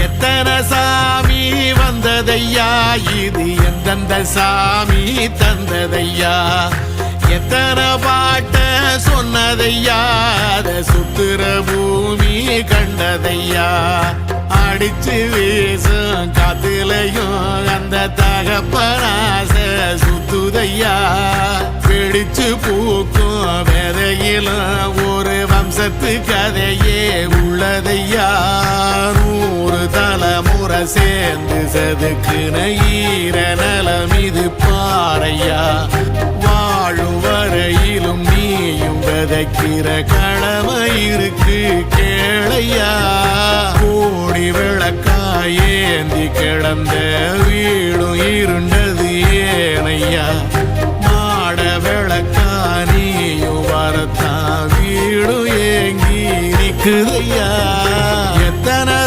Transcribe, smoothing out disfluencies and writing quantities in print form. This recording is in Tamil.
எத்தனை சாமி வந்ததையா, இது எந்தெந்த சாமி தந்ததையா, எத்தனை பாட்ட சொன்னதையா, அத சுத்துற பூமி கண்டதையா, அடிச்சு வீசும் காத்துலையும் அந்த தகப்பனாச சுத்துதையா, பிடிச்சு பூக்கும் விதையிலும் ஒரு வம்சத்து கதையே உள்ளதையா, 100 தலைமுறை சேர்ந்து செதுக்குன ஈர நலம் இது பாறையா, வாழும் வரையிலும் நீயும் விதைக்கிற கடமை இருக்கு கேளையா, கோடி விளக்காயேந்தி கிடந்த வீடும் இருண்டது ஏனையா, மாட விளக்கா நீயும் வரத்தான் வீடும் ஏங்கி நிக்குதையா, எத்தனை